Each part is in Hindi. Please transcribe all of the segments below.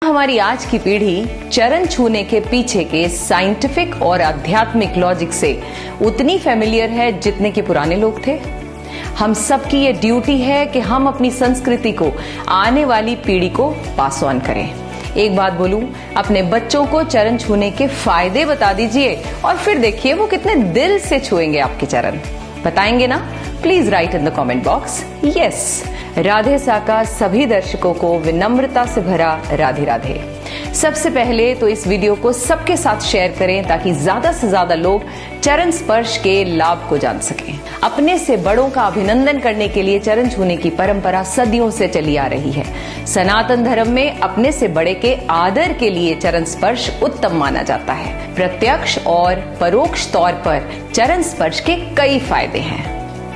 हमारी आज की पीढ़ी चरण छूने के पीछे के साइंटिफिक और आध्यात्मिक लॉजिक से उतनी फेमिलियर है जितने के पुराने लोग थे। हम सबकी ये ड्यूटी है कि हम अपनी संस्कृति को आने वाली पीढ़ी को पास ऑन करें। एक बात बोलूं, अपने बच्चों को चरण छूने के फायदे बता दीजिए और फिर देखिए वो कितने दिल से छुएंगे आपके चरण। बताएंगे ना? Please write in the comment box yes. Radhe साका सभी दर्शकों को विनम्रता से भरा राधे राधे। सबसे पहले तो इस वीडियो को सबके साथ शेयर करें ताकि ज्यादा से ज्यादा लोग चरण स्पर्श के लाभ को जान सकें। अपने से बड़ों का अभिनंदन करने के लिए चरण छूने की परंपरा सदियों से चली आ रही है। सनातन धर्म में अपने से बड़े के आदर के लिए चरण स्पर्श उत्तम माना जाता है। प्रत्यक्ष और परोक्ष तौर पर चरण स्पर्श के कई फायदे हैं,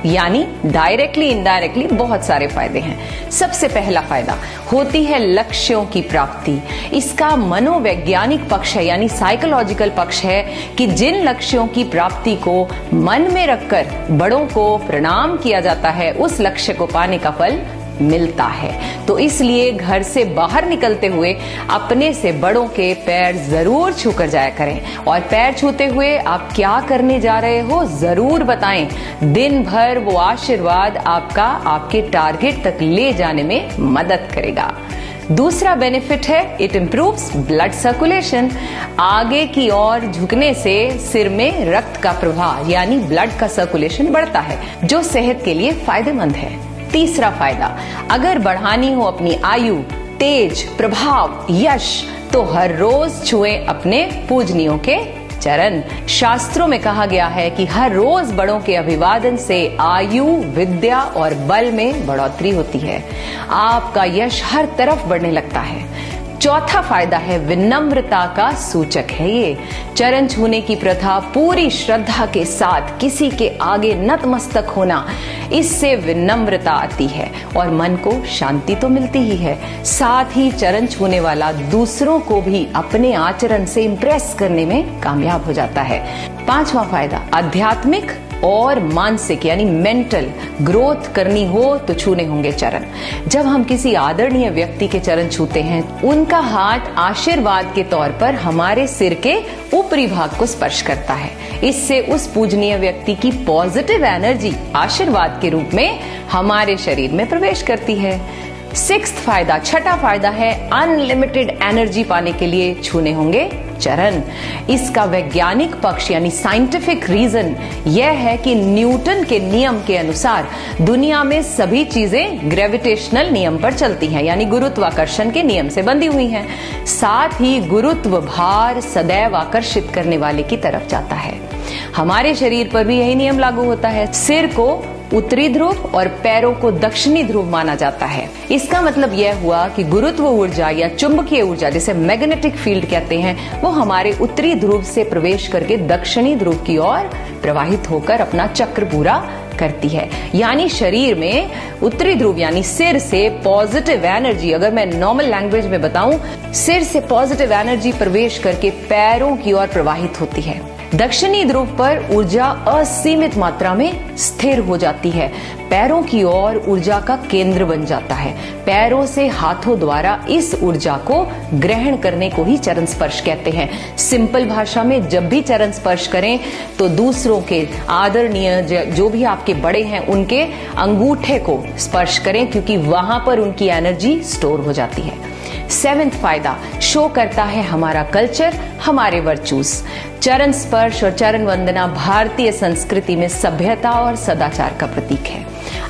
यानी डायरेक्टली इनडायरेक्टली बहुत सारे फायदे हैं। सबसे पहला फायदा होती है लक्ष्यों की प्राप्ति। इसका मनोवैज्ञानिक पक्ष है, यानी साइकोलॉजिकल पक्ष है कि जिन लक्ष्यों की प्राप्ति को मन में रखकर बड़ों को प्रणाम किया जाता है उस लक्ष्य को पाने का फल मिलता है। तो इसलिए घर से बाहर निकलते हुए अपने से बड़ों के पैर जरूर छूकर जाया करें और पैर छूते हुए आप क्या करने जा रहे हो जरूर बताएं। दिन भर वो आशीर्वाद आपका आपके टारगेट तक ले जाने में मदद करेगा। दूसरा बेनिफिट है इट इम्प्रूव्स ब्लड सर्कुलेशन। आगे की ओर झुकने से सिर में रक्त का प्रवाह यानी ब्लड का सर्कुलेशन बढ़ता है, जो सेहत के लिए फायदेमंद है। तीसरा फायदा, अगर बढ़ानी हो अपनी आयु, तेज, प्रभाव, यश, तो हर रोज छुएं अपने पूजनियों के चरण। शास्त्रों में कहा गया है कि हर रोज बड़ों के अभिवादन से आयु, विद्या और बल में बढ़ोतरी होती है। आपका यश हर तरफ बढ़ने लगता है। चौथा फायदा है विनम्रता का सूचक है ये। चरण छूने की प्रथा पूरी श्रद्धा के साथ किसी के आगे नतमस्तक होना, इससे विनम्रता आती है और मन को शांति तो मिलती ही है। साथ ही चरण छूने वाला दूसरों को भी अपने आचरण से इंप्रेस करने में कामयाब हो जाता है। पांचवा फायदा आध्यात्मिक और मानसिक यानी मेंटल ग्रोथ करनी हो तो छूने होंगे चरण। जब हम किसी आदरणीय व्यक्ति के चरण छूते हैं, उनका हाथ आशीर्वाद के तौर पर हमारे सिर के ऊपरी भाग को स्पर्श करता है। इससे उस पूजनीय व्यक्ति की पॉजिटिव एनर्जी आशीर्वाद के रूप में हमारे शरीर में प्रवेश करती है। छठा फायदा है अनलिमिटेड एनर्जी पाने के लिए छूने होंगे चरण। इसका वैज्ञानिक पक्ष यानी साइंटिफिक रीजन यह है कि न्यूटन के नियम के अनुसार दुनिया में सभी चीजें ग्रेविटेशनल नियम पर चलती हैं, यानी गुरुत्वाकर्षण के नियम से बंधी हुई हैं। साथ ही गुरुत्व भार सदैव आकर्षित करने वाले की तरफ जाता है। हमारे शरीर पर भी यही नियम लागू होता है। सिर को उत्तरी ध्रुव और पैरों को दक्षिणी ध्रुव माना जाता है। इसका मतलब यह हुआ कि गुरुत्व ऊर्जा या चुंबकीय ऊर्जा जिसे मैग्नेटिक फील्ड कहते हैं, वो हमारे उत्तरी ध्रुव से प्रवेश करके दक्षिणी ध्रुव की ओर प्रवाहित होकर अपना चक्र पूरा करती है। यानी शरीर में उत्तरी ध्रुव यानी सिर से पॉजिटिव एनर्जी, अगर मैं नॉर्मल लैंग्वेज में बताऊं, सिर से पॉजिटिव एनर्जी प्रवेश करके पैरों की ओर प्रवाहित होती है। दक्षिणी ध्रुव पर ऊर्जा असीमित मात्रा में स्थिर हो जाती है। पैरों की ओर ऊर्जा का केंद्र बन जाता है। पैरों से हाथों द्वारा इस ऊर्जा को ग्रहण करने को ही चरण स्पर्श कहते हैं। सिंपल भाषा में जब भी चरण स्पर्श करें तो दूसरों के आदरणीय जो भी आपके बड़े हैं उनके अंगूठे को स्पर्श करें, क्योंकि वहां पर उनकी एनर्जी स्टोर हो जाती है। 7वां फायदा शो करता है हमारा कल्चर, हमारे वर्चूज। चरण स्पर्श और चरण वंदना भारतीय संस्कृति में सभ्यता और सदाचार का प्रतीक है।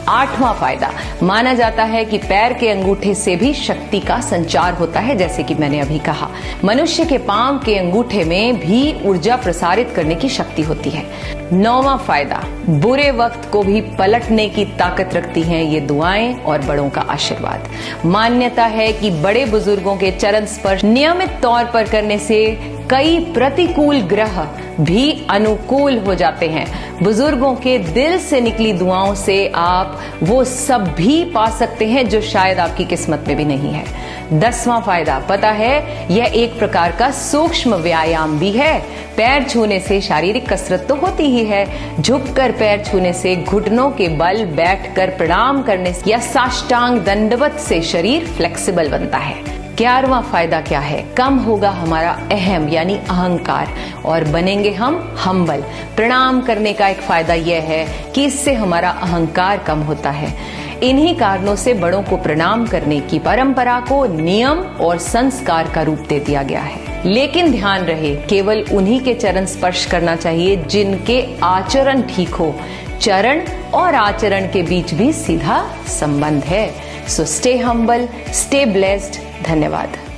8वां फायदा माना जाता है कि पैर के अंगूठे से भी शक्ति का संचार होता है, जैसे कि मैंने अभी कहा। मनुष्य के पांव के अंगूठे में भी ऊर्जा प्रसारित करने की शक्ति होती है। 9वां फायदा बुरे वक्त को भी पलटने की ताकत रखती हैं ये दुआएं और बड़ों का आशीर्वाद। मान्यता है कि बड़े बुजुर्गों के चरण स्पर्श नियमित तौर पर करने से कई प्रतिकूल ग्रह भी अनुकूल हो जाते हैं। बुजुर्गों के दिल से निकली दुआओं से आप वो सब भी पा सकते हैं जो शायद आपकी किस्मत में भी नहीं है। 10वां फायदा पता है, यह एक प्रकार का सूक्ष्म व्यायाम भी है। पैर छूने से शारीरिक कसरत तो होती ही है, झुककर पैर छूने से, घुटनों के बल बैठकर प्रणाम करने से या साष्टांग दंडवत से शरीर फ्लेक्सिबल बनता है। 11वां फायदा क्या है? कम होगा हमारा अहम यानी अहंकार और बनेंगे हम हम्बल। प्रणाम करने का एक फायदा यह है कि इससे हमारा अहंकार कम होता है। इन्हीं कारणों से बड़ों को प्रणाम करने की परंपरा को नियम और संस्कार का रूप दे दिया गया है। लेकिन ध्यान रहे, केवल उन्हीं के चरण स्पर्श करना चाहिए जिनके आचरण ठीक हो। चरण और आचरण के बीच भी सीधा संबंध है। So stay humble, stay blessed. धन्यवाद।